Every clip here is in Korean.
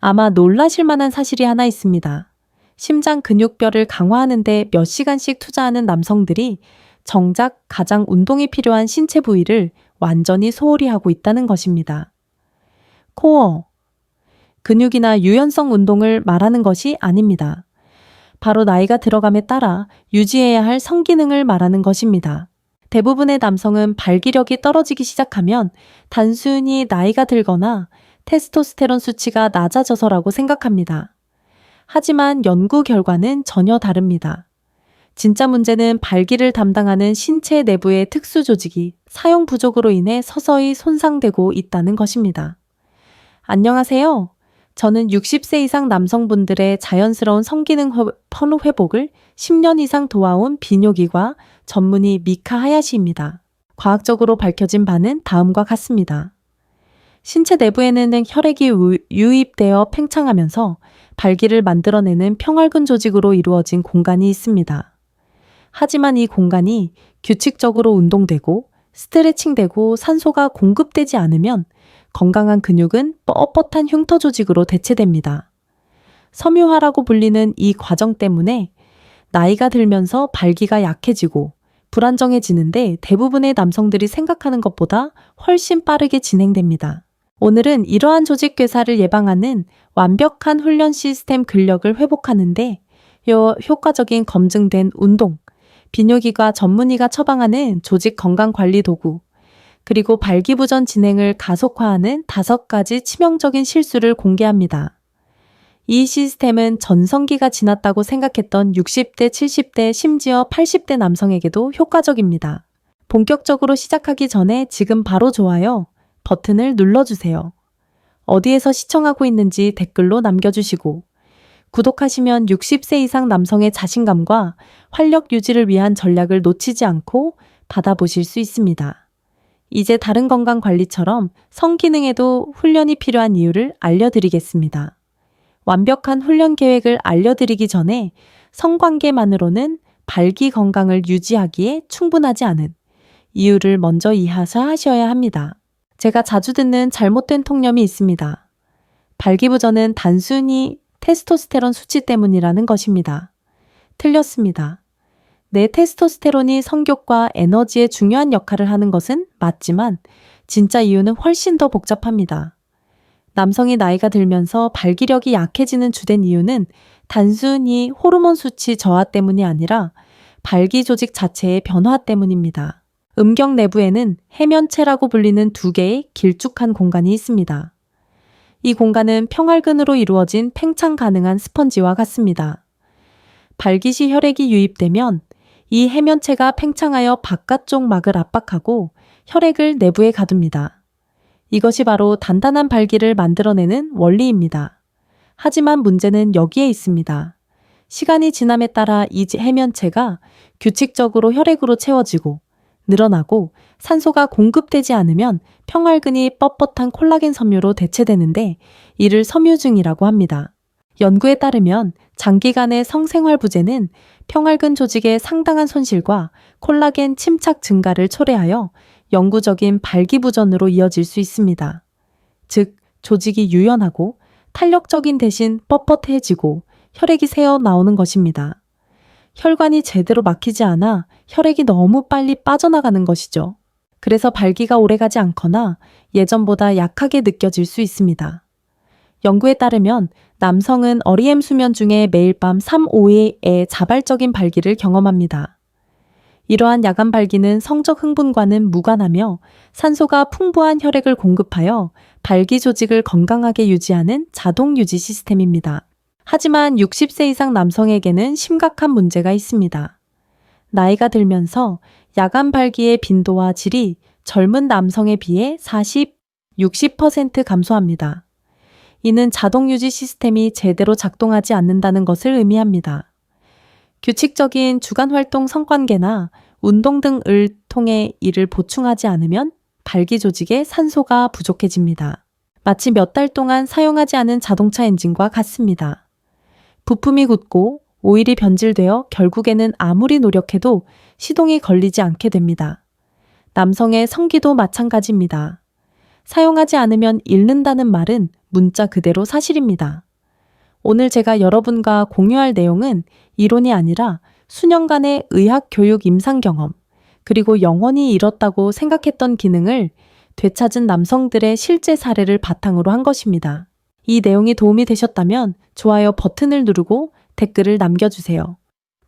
아마 놀라실 만한 사실이 하나 있습니다. 심장 근육뼈를 강화하는데 몇 시간씩 투자하는 남성들이 정작 가장 운동이 필요한 신체 부위를 완전히 소홀히 하고 있다는 것입니다. 코어, 근육이나 유연성 운동을 말하는 것이 아닙니다. 바로 나이가 들어감에 따라 유지해야 할 성기능을 말하는 것입니다. 대부분의 남성은 발기력이 떨어지기 시작하면 단순히 나이가 들거나 테스토스테론 수치가 낮아져서라고 생각합니다. 하지만 연구 결과는 전혀 다릅니다. 진짜 문제는 발기를 담당하는 신체 내부의 특수 조직이 사용 부족으로 인해 서서히 손상되고 있다는 것입니다. 안녕하세요. 저는 60세 이상 남성분들의 자연스러운 성기능 회복을 10년 이상 도와온 비뇨기과 전문의 미카 하야시입니다. 과학적으로 밝혀진 바는 다음과 같습니다. 신체 내부에는 혈액이 유입되어 팽창하면서 발기를 만들어내는 평활근 조직으로 이루어진 공간이 있습니다. 하지만 이 공간이 규칙적으로 운동되고 스트레칭되고 산소가 공급되지 않으면 건강한 근육은 뻣뻣한 흉터 조직으로 대체됩니다. 섬유화라고 불리는 이 과정 때문에 나이가 들면서 발기가 약해지고 불안정해지는데 대부분의 남성들이 생각하는 것보다 훨씬 빠르게 진행됩니다. 오늘은 이러한 조직 괴사를 예방하는 완벽한 훈련 시스템 근력을 회복하는데 효과적인 검증된 운동, 비뇨기과 전문의가 처방하는 조직 건강 관리 도구, 그리고 발기부전 진행을 가속화하는 5가지 치명적인 실수를 공개합니다. 이 시스템은 전성기가 지났다고 생각했던 60대, 70대, 심지어 80대 남성에게도 효과적입니다. 본격적으로 시작하기 전에 지금 바로 좋아요 버튼을 눌러주세요. 어디에서 시청하고 있는지 댓글로 남겨주시고 구독하시면 60세 이상 남성의 자신감과 활력 유지를 위한 전략을 놓치지 않고 받아보실 수 있습니다. 이제 다른 건강관리처럼 성기능에도 훈련이 필요한 이유를 알려드리겠습니다. 완벽한 훈련 계획을 알려드리기 전에 성관계만으로는 발기 건강을 유지하기에 충분하지 않은 이유를 먼저 이해하셔야 합니다. 제가 자주 듣는 잘못된 통념이 있습니다. 발기부전은 단순히 테스토스테론 수치 때문이라는 것입니다. 틀렸습니다. 내 테스토스테론이 성욕과 에너지에 중요한 역할을 하는 것은 맞지만 진짜 이유는 훨씬 더 복잡합니다. 남성이 나이가 들면서 발기력이 약해지는 주된 이유는 단순히 호르몬 수치 저하 때문이 아니라 발기 조직 자체의 변화 때문입니다. 음경 내부에는 해면체라고 불리는 2개의 길쭉한 공간이 있습니다. 이 공간은 평활근으로 이루어진 팽창 가능한 스펀지와 같습니다. 발기 시 혈액이 유입되면 이 해면체가 팽창하여 바깥쪽 막을 압박하고 혈액을 내부에 가둡니다. 이것이 바로 단단한 발기를 만들어내는 원리입니다. 하지만 문제는 여기에 있습니다. 시간이 지남에 따라 이 해면체가 규칙적으로 혈액으로 채워지고 늘어나고 산소가 공급되지 않으면 평활근이 뻣뻣한 콜라겐 섬유로 대체되는데 이를 섬유증이라고 합니다. 연구에 따르면 장기간의 성생활 부재는 평활근 조직의 상당한 손실과 콜라겐 침착 증가를 초래하여 영구적인 발기부전으로 이어질 수 있습니다. 즉, 조직이 유연하고 탄력적인 대신 뻣뻣해지고 혈액이 새어 나오는 것입니다. 혈관이 제대로 막히지 않아 혈액이 너무 빨리 빠져나가는 것이죠. 그래서 발기가 오래가지 않거나 예전보다 약하게 느껴질 수 있습니다. 연구에 따르면 남성은 REM 수면 중에 매일 밤 3-5회의 자발적인 발기를 경험합니다. 이러한 야간 발기는 성적 흥분과는 무관하며 산소가 풍부한 혈액을 공급하여 발기 조직을 건강하게 유지하는 자동 유지 시스템입니다. 하지만 60세 이상 남성에게는 심각한 문제가 있습니다. 나이가 들면서 야간 발기의 빈도와 질이 젊은 남성에 비해 60% 감소합니다. 이는 자동 유지 시스템이 제대로 작동하지 않는다는 것을 의미합니다. 규칙적인 주간 활동 성관계나 운동 등을 통해 이를 보충하지 않으면 발기 조직에 산소가 부족해집니다. 마치 몇 달 동안 사용하지 않은 자동차 엔진과 같습니다. 부품이 굳고 오일이 변질되어 결국에는 아무리 노력해도 시동이 걸리지 않게 됩니다. 남성의 성기도 마찬가지입니다. 사용하지 않으면 잃는다는 말은 문자 그대로 사실입니다. 오늘 제가 여러분과 공유할 내용은 이론이 아니라 수년간의 의학 교육 임상 경험, 그리고 영원히 잃었다고 생각했던 기능을 되찾은 남성들의 실제 사례를 바탕으로 한 것입니다. 이 내용이 도움이 되셨다면 좋아요 버튼을 누르고 댓글을 남겨주세요.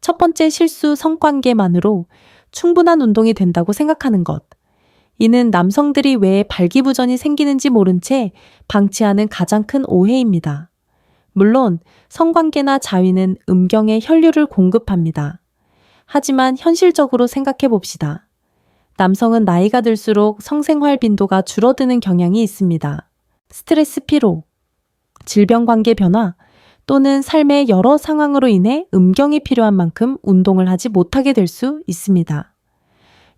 첫 번째 실수, 성관계만으로 충분한 운동이 된다고 생각하는 것. 이는 남성들이 왜 발기부전이 생기는지 모른 채 방치하는 가장 큰 오해입니다. 물론 성관계나 자위는 음경에 혈류를 공급합니다. 하지만 현실적으로 생각해 봅시다. 남성은 나이가 들수록 성생활 빈도가 줄어드는 경향이 있습니다. 스트레스, 피로, 질병 관계 변화 또는 삶의 여러 상황으로 인해 음경이 필요한 만큼 운동을 하지 못하게 될 수 있습니다.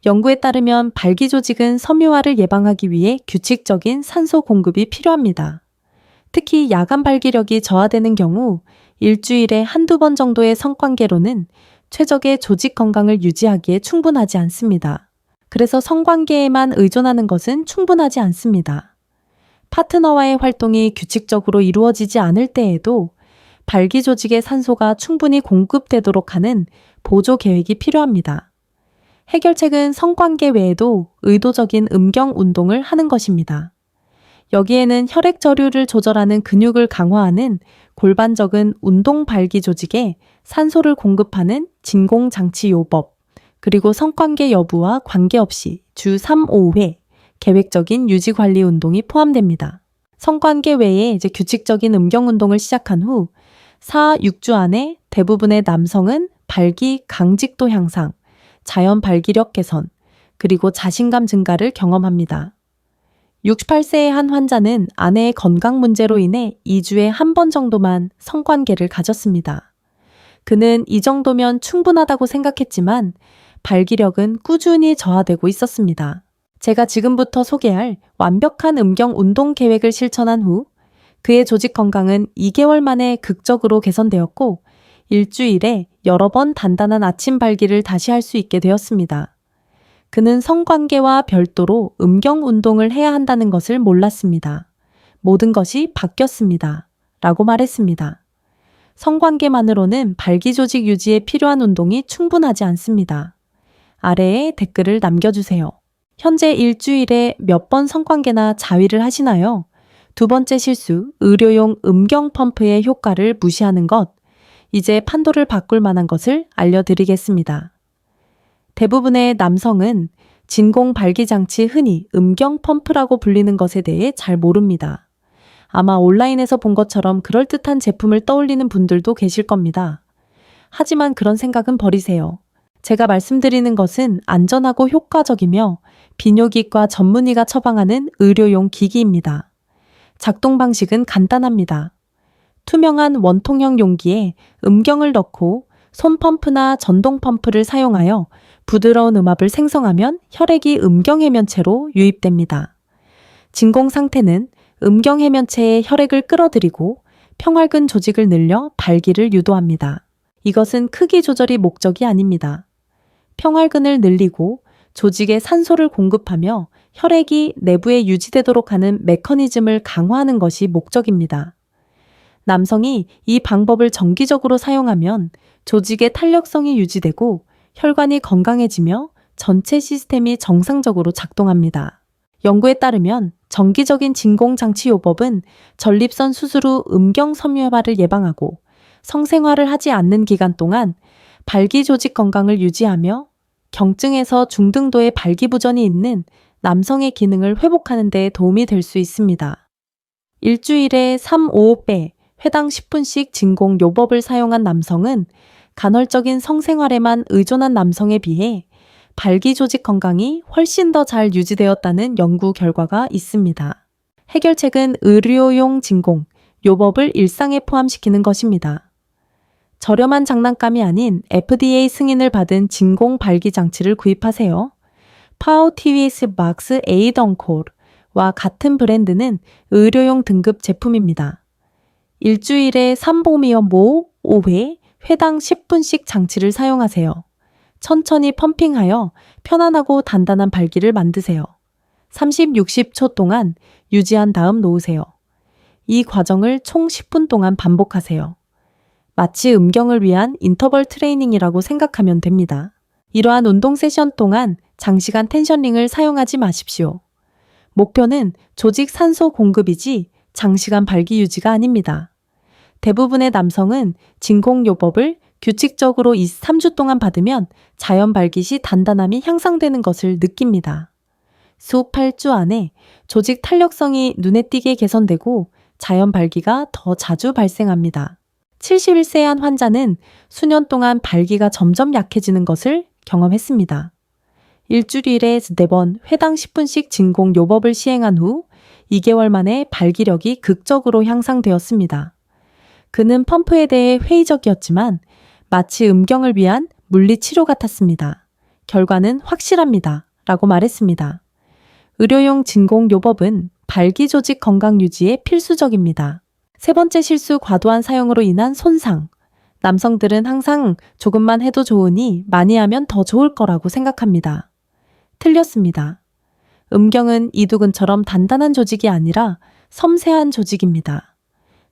연구에 따르면 발기 조직은 섬유화를 예방하기 위해 규칙적인 산소 공급이 필요합니다. 특히 야간 발기력이 저하되는 경우 일주일에 한두 번 정도의 성관계로는 최적의 조직 건강을 유지하기에 충분하지 않습니다. 그래서 성관계에만 의존하는 것은 충분하지 않습니다. 파트너와의 활동이 규칙적으로 이루어지지 않을 때에도 발기 조직의 산소가 충분히 공급되도록 하는 보조 계획이 필요합니다. 해결책은 성관계 외에도 의도적인 음경 운동을 하는 것입니다. 여기에는 혈액 저류를 조절하는 근육을 강화하는 골반적인 운동 발기 조직에 산소를 공급하는 진공장치 요법, 그리고 성관계 여부와 관계없이 주 3, 5회 계획적인 유지관리 운동이 포함됩니다. 성관계 외에 규칙적인 음경 운동을 시작한 후 4, 6주 안에 대부분의 남성은 발기 강직도 향상, 자연 발기력 개선, 그리고 자신감 증가를 경험합니다. 68세의 한 환자는 아내의 건강 문제로 인해 2주에 한 번 정도만 성관계를 가졌습니다. 그는 이 정도면 충분하다고 생각했지만 발기력은 꾸준히 저하되고 있었습니다. 제가 지금부터 소개할 완벽한 음경 운동 계획을 실천한 후 그의 조직 건강은 2개월 만에 극적으로 개선되었고 일주일에 여러 번 단단한 아침 발기를 다시 할 수 있게 되었습니다. 그는 성관계와 별도로 음경 운동을 해야 한다는 것을 몰랐습니다. 모든 것이 바뀌었습니다. 라고 말했습니다. 성관계만으로는 발기 조직 유지에 필요한 운동이 충분하지 않습니다. 아래에 댓글을 남겨주세요. 현재 일주일에 몇 번 성관계나 자위를 하시나요? 두 번째 실수, 의료용 음경 펌프의 효과를 무시하는 것. 이제 판도를 바꿀 만한 것을 알려드리겠습니다. 대부분의 남성은 진공 발기 장치, 흔히 음경 펌프라고 불리는 것에 대해 잘 모릅니다. 아마 온라인에서 본 것처럼 그럴듯한 제품을 떠올리는 분들도 계실 겁니다. 하지만 그런 생각은 버리세요. 제가 말씀드리는 것은 안전하고 효과적이며 비뇨기과 전문의가 처방하는 의료용 기기입니다. 작동 방식은 간단합니다. 투명한 원통형 용기에 음경을 넣고 손 펌프나 전동 펌프를 사용하여 부드러운 음압을 생성하면 혈액이 음경 해면체로 유입됩니다. 진공 상태는 음경 해면체에 혈액을 끌어들이고 평활근 조직을 늘려 발기를 유도합니다. 이것은 크기 조절이 목적이 아닙니다. 평활근을 늘리고 조직에 산소를 공급하며 혈액이 내부에 유지되도록 하는 메커니즘을 강화하는 것이 목적입니다. 남성이 이 방법을 정기적으로 사용하면 조직의 탄력성이 유지되고 혈관이 건강해지며 전체 시스템이 정상적으로 작동합니다. 연구에 따르면 정기적인 진공장치 요법은 전립선 수술 후 음경 섬유화를 예방하고 성생활을 하지 않는 기간 동안 발기 조직 건강을 유지하며 경증에서 중등도의 발기부전이 있는 남성의 기능을 회복하는 데 도움이 될 수 있습니다. 일주일에 3, 5배, 회당 10분씩 진공 요법을 사용한 남성은 간헐적인 성생활에만 의존한 남성에 비해 발기 조직 건강이 훨씬 더 잘 유지되었다는 연구 결과가 있습니다. 해결책은 의료용 진공 요법을 일상에 포함시키는 것입니다. 저렴한 장난감이 아닌 FDA 승인을 받은 진공 발기 장치를 구입하세요. 파워 TVS 박스 에이던콜과 같은 브랜드는 의료용 등급 제품입니다. 일주일에 3보미어 모 5회, 회당 10분씩 장치를 사용하세요. 천천히 펌핑하여 편안하고 단단한 발기를 만드세요. 30, 60초 동안 유지한 다음 놓으세요. 이 과정을 총 10분 동안 반복하세요. 마치 음경을 위한 인터벌 트레이닝이라고 생각하면 됩니다. 이러한 운동 세션 동안 장시간 텐셔닝을 사용하지 마십시오. 목표는 조직 산소 공급이지 장시간 발기 유지가 아닙니다. 대부분의 남성은 진공요법을 규칙적으로 3주 동안 받으면 자연 발기 시 단단함이 향상되는 것을 느낍니다. 수 8주 안에 조직 탄력성이 눈에 띄게 개선되고 자연 발기가 더 자주 발생합니다. 71세의 한 환자는 수년 동안 발기가 점점 약해지는 것을 경험했습니다. 일주일에 4번 회당 10분씩 진공요법을 시행한 후 2개월 만에 발기력이 극적으로 향상되었습니다. 그는 펌프에 대해 회의적이었지만 마치 음경을 위한 물리치료 같았습니다. 결과는 확실합니다. 라고 말했습니다. 의료용 진공요법은 발기 조직 건강 유지에 필수적입니다. 세 번째 실수, 과도한 사용으로 인한 손상. 남성들은 항상 조금만 해도 좋으니 많이 하면 더 좋을 거라고 생각합니다. 틀렸습니다. 음경은 이두근처럼 단단한 조직이 아니라 섬세한 조직입니다.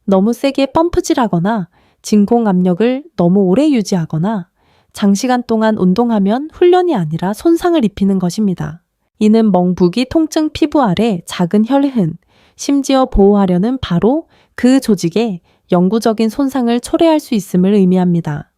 너무 세게 펌프질하거나 진공 압력을 너무 오래 유지하거나 장시간 동안 운동하면 훈련이 아니라 손상을 입히는 것입니다. 이는 멍부기 통증 피부 아래 작은 혈흔, 심지어 보호하려는 바로 그 조직에 영구적인 손상을 초래할 수 있음을 의미합니다.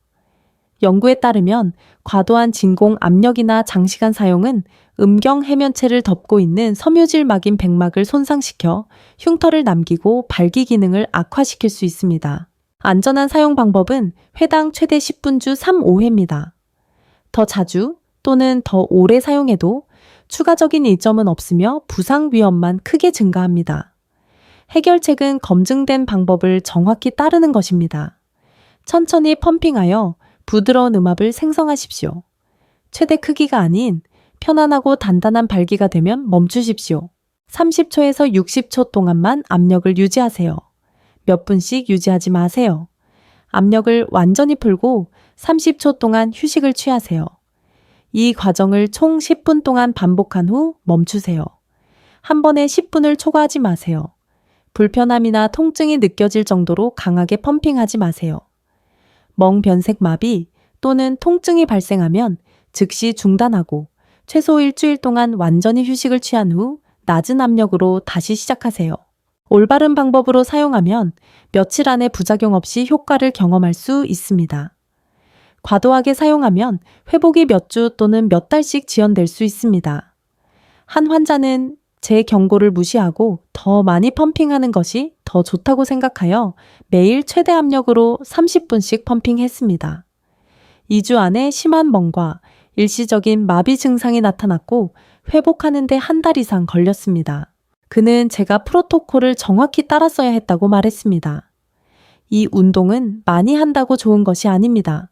연구에 따르면 과도한 진공 압력이나 장시간 사용은 음경 해면체를 덮고 있는 섬유질막인 백막을 손상시켜 흉터를 남기고 발기 기능을 악화시킬 수 있습니다. 안전한 사용 방법은 회당 최대 10분 주 3, 5회입니다. 더 자주 또는 더 오래 사용해도 추가적인 이점은 없으며 부상 위험만 크게 증가합니다. 해결책은 검증된 방법을 정확히 따르는 것입니다. 천천히 펌핑하여 부드러운 음압을 생성하십시오. 최대 크기가 아닌 편안하고 단단한 발기가 되면 멈추십시오. 30초에서 60초 동안만 압력을 유지하세요. 몇 분씩 유지하지 마세요. 압력을 완전히 풀고 30초 동안 휴식을 취하세요. 이 과정을 총 10분 동안 반복한 후 멈추세요. 한 번에 10분을 초과하지 마세요. 불편함이나 통증이 느껴질 정도로 강하게 펌핑하지 마세요. 멍변색 마비 또는 통증이 발생하면 즉시 중단하고 최소 일주일 동안 완전히 휴식을 취한 후 낮은 압력으로 다시 시작하세요. 올바른 방법으로 사용하면 며칠 안에 부작용 없이 효과를 경험할 수 있습니다. 과도하게 사용하면 회복이 몇 주 또는 몇 달씩 지연될 수 있습니다. 한 환자는 제 경고를 무시하고 더 많이 펌핑하는 것이 더 좋다고 생각하여 매일 최대 압력으로 30분씩 펌핑했습니다. 2주 안에 심한 멍과 일시적인 마비 증상이 나타났고 회복하는 데 한 달 이상 걸렸습니다. 그는 제가 프로토콜을 정확히 따랐어야 했다고 말했습니다. 이 운동은 많이 한다고 좋은 것이 아닙니다.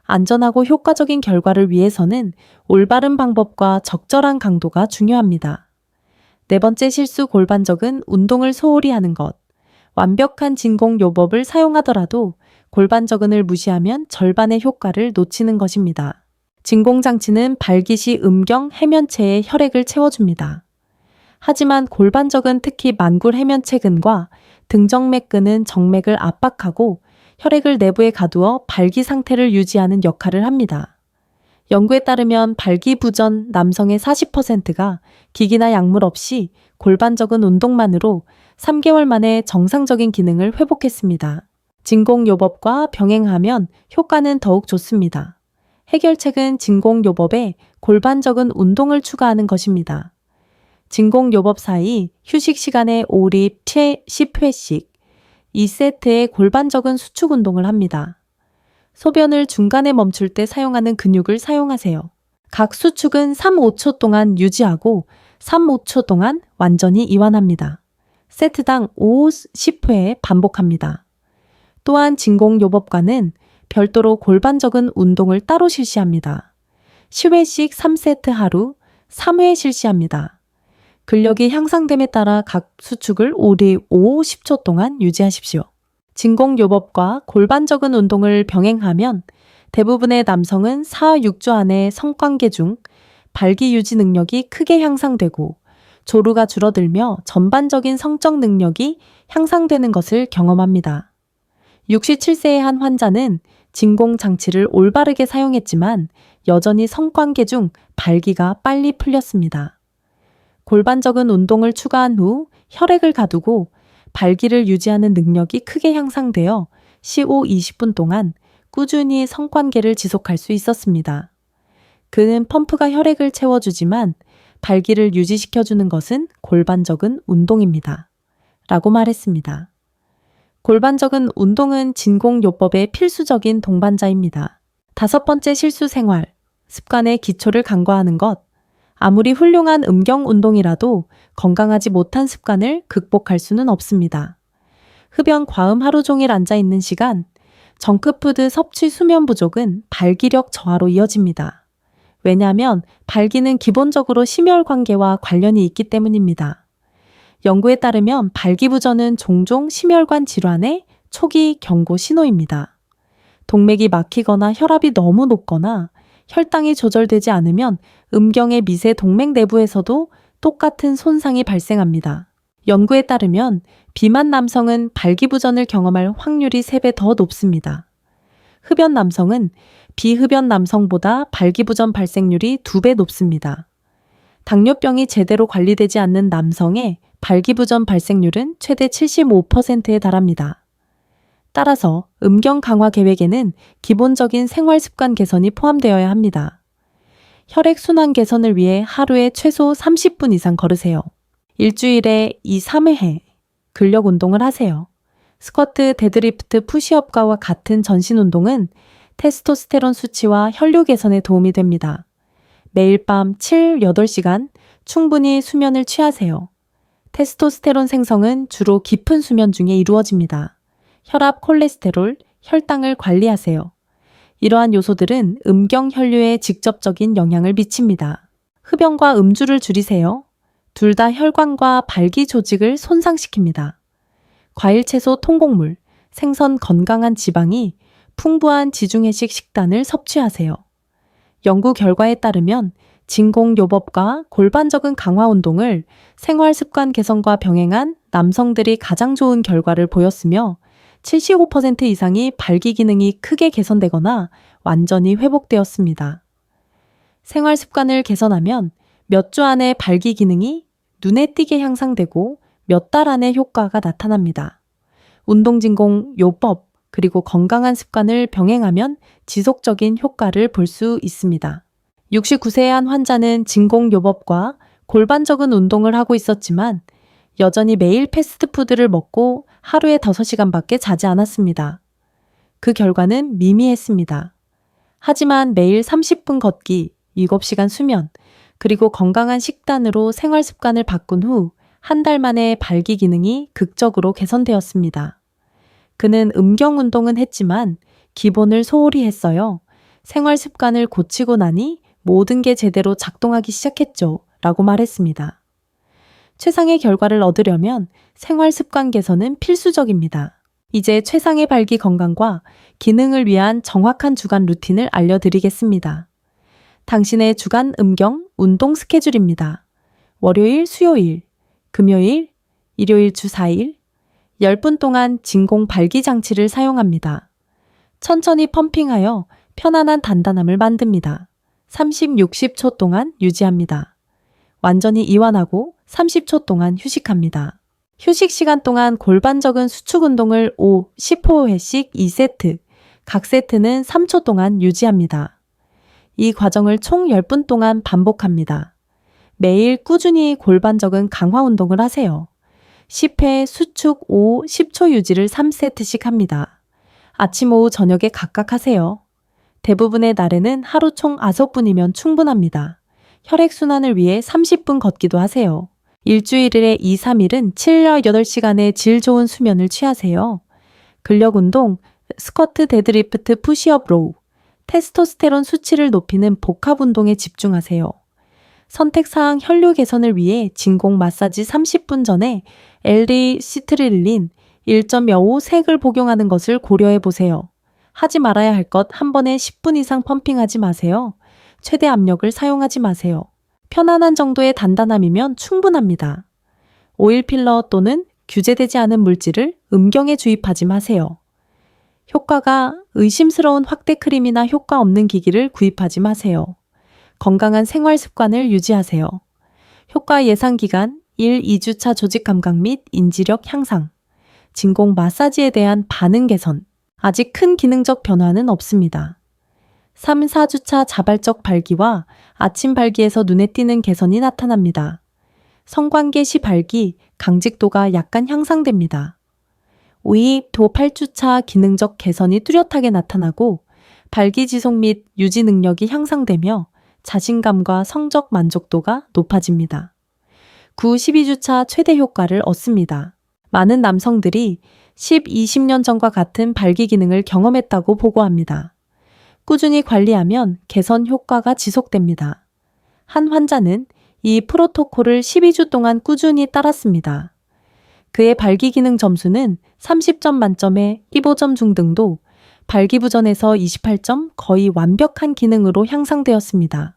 안전하고 효과적인 결과를 위해서는 올바른 방법과 적절한 강도가 중요합니다. 네 번째 실수, 골반적은 운동을 소홀히 하는 것. 완벽한 진공요법을 사용하더라도 골반적은을 무시하면 절반의 효과를 놓치는 것입니다. 진공장치는 발기 시 음경 해면체에 혈액을 채워줍니다. 하지만 골반적은 특히 만굴 해면체근과 등정맥근은 정맥을 압박하고 혈액을 내부에 가두어 발기 상태를 유지하는 역할을 합니다. 연구에 따르면 발기부 전 남성의 40%가 기기나 약물 없이 골반적은 운동만으로 3개월 만에 정상적인 기능을 회복했습니다. 진공요법과 병행하면 효과는 더욱 좋습니다. 해결책은 진공요법에 골반적은 운동을 추가하는 것입니다. 진공요법 사이 휴식 시간에 5립 10회씩 2세트의 골반적은 수축 운동을 합니다. 소변을 중간에 멈출 때 사용하는 근육을 사용하세요. 각 수축은 3, 5초 동안 유지하고 3, 5초 동안 완전히 이완합니다. 세트당 5, 10회 반복합니다. 또한 진공요법과는 별도로 골반적은 운동을 따로 실시합니다. 10회씩 3세트 하루 3회 실시합니다. 근력이 향상됨에 따라 각 수축을 5, 10초 동안 유지하십시오. 진공요법과 골반적은 운동을 병행하면 대부분의 남성은 4, 6주 안에 성관계 중 발기 유지 능력이 크게 향상되고 조루가 줄어들며 전반적인 성적 능력이 향상되는 것을 경험합니다. 67세의 한 환자는 진공장치를 올바르게 사용했지만 여전히 성관계 중 발기가 빨리 풀렸습니다. 골반적인 운동을 추가한 후 혈액을 가두고 발기를 유지하는 능력이 크게 향상되어 15-20분 동안 꾸준히 성관계를 지속할 수 있었습니다. 그는 펌프가 혈액을 채워주지만 발기를 유지시켜주는 것은 골반적인 운동입니다. 라고 말했습니다. 골반적인 운동은 진공요법의 필수적인 동반자입니다. 5번째 실수 생활, 습관의 기초를 간과하는 것. 아무리 훌륭한 음경 운동이라도 건강하지 못한 습관을 극복할 수는 없습니다. 흡연 과음 하루 종일 앉아있는 시간, 정크푸드 섭취 수면 부족은 발기력 저하로 이어집니다. 왜냐하면 발기는 기본적으로 심혈관계와 관련이 있기 때문입니다. 연구에 따르면 발기부전은 종종 심혈관 질환의 초기 경고 신호입니다. 동맥이 막히거나 혈압이 너무 높거나 혈당이 조절되지 않으면 음경의 미세 동맥 내부에서도 똑같은 손상이 발생합니다. 연구에 따르면 비만 남성은 발기부전을 경험할 확률이 3배 더 높습니다. 흡연 남성은 비흡연 남성보다 발기부전 발생률이 2배 높습니다. 당뇨병이 제대로 관리되지 않는 남성의 발기부전 발생률은 최대 75%에 달합니다. 따라서 음경 강화 계획에는 기본적인 생활 습관 개선이 포함되어야 합니다. 혈액순환 개선을 위해 하루에 최소 30분 이상 걸으세요. 일주일에 2-3회 근력 운동을 하세요. 스쿼트, 데드리프트, 푸시업과 같은 전신 운동은 테스토스테론 수치와 혈류 개선에 도움이 됩니다. 매일 밤 7-8시간 충분히 수면을 취하세요. 테스토스테론 생성은 주로 깊은 수면 중에 이루어집니다. 혈압, 콜레스테롤, 혈당을 관리하세요. 이러한 요소들은 음경 혈류에 직접적인 영향을 미칩니다. 흡연과 음주를 줄이세요. 둘 다 혈관과 발기 조직을 손상시킵니다. 과일, 채소, 통곡물, 생선, 건강한 지방이 풍부한 지중해식 식단을 섭취하세요. 연구 결과에 따르면 진공요법과 골반적인 강화 운동을 생활 습관 개선과 병행한 남성들이 가장 좋은 결과를 보였으며 75% 이상이 발기 기능이 크게 개선되거나 완전히 회복되었습니다. 생활 습관을 개선하면 몇 주 안에 발기 기능이 눈에 띄게 향상되고 몇 달 안에 효과가 나타납니다. 운동진공 요법 그리고 건강한 습관을 병행하면 지속적인 효과를 볼 수 있습니다. 69세의 한 환자는 진공요법과 골반적인 운동을 하고 있었지만 여전히 매일 패스트푸드를 먹고 하루에 5시간밖에 자지 않았습니다. 그 결과는 미미했습니다. 하지만 매일 30분 걷기, 7시간 수면, 그리고 건강한 식단으로 생활 습관을 바꾼 후 한 달 만에 발기 기능이 극적으로 개선되었습니다. 그는 음경 운동은 했지만 기본을 소홀히 했어요. 생활 습관을 고치고 나니 모든 게 제대로 작동하기 시작했죠. 라고 말했습니다. 최상의 결과를 얻으려면 생활 습관 개선은 필수적입니다. 이제 최상의 발기 건강과 기능을 위한 정확한 주간 루틴을 알려드리겠습니다. 당신의 주간 음경 운동 스케줄입니다. 월요일, 수요일, 금요일, 일요일 주 4일, 10분 동안 진공 발기 장치를 사용합니다. 천천히 펌핑하여 편안한 단단함을 만듭니다. 30-60초 동안 유지합니다. 완전히 이완하고 30초 동안 휴식합니다. 휴식 시간 동안 골반적인 수축 운동을 10호회씩 2세트, 각 세트는 3초 동안 유지합니다. 이 과정을 총 10분 동안 반복합니다. 매일 꾸준히 골반적인 강화 운동을 하세요. 10회 수축 10초 유지를 3세트씩 합니다. 아침, 오후, 저녁에 각각 하세요. 대부분의 날에는 하루 총 5분이면 충분합니다. 혈액순환을 위해 30분 걷기도 하세요. 일주일에 2-3일은 7-8시간의 질 좋은 수면을 취하세요. 근력 운동, 스쿼트, 데드리프트, 푸시업, 로우, 테스토스테론 수치를 높이는 복합 운동에 집중하세요. 선택사항 혈류 개선을 위해 진공 마사지 30분 전에 엘리시트릴린 1.25 색을 복용하는 것을 고려해 보세요. 하지 말아야 할 것 한 번에 10분 이상 펌핑하지 마세요. 최대 압력을 사용하지 마세요. 편안한 정도의 단단함이면 충분합니다. 오일 필러 또는 규제되지 않은 물질을 음경에 주입하지 마세요. 효과가 의심스러운 확대 크림이나 효과 없는 기기를 구입하지 마세요. 건강한 생활 습관을 유지하세요. 효과 예상 기간 1, 2주차 조직 감각 및 인지력 향상, 진공 마사지에 대한 반응 개선, 아직 큰 기능적 변화는 없습니다. 3, 4주차 자발적 발기와 아침 발기에서 눈에 띄는 개선이 나타납니다. 성관계 시 발기, 강직도가 약간 향상됩니다. 5, 도 8주차 기능적 개선이 뚜렷하게 나타나고 발기 지속 및 유지 능력이 향상되며 자신감과 성적 만족도가 높아집니다. 9, 12주차 최대 효과를 얻습니다. 많은 남성들이 10, 20년 전과 같은 발기 기능을 경험했다고 보고합니다. 꾸준히 관리하면 개선 효과가 지속됩니다. 한 환자는 이 프로토콜을 12주 동안 꾸준히 따랐습니다. 그의 발기 기능 점수는 30점 만점에 15점 중등도, 발기부전에서 28점, 거의 완벽한 기능으로 향상되었습니다.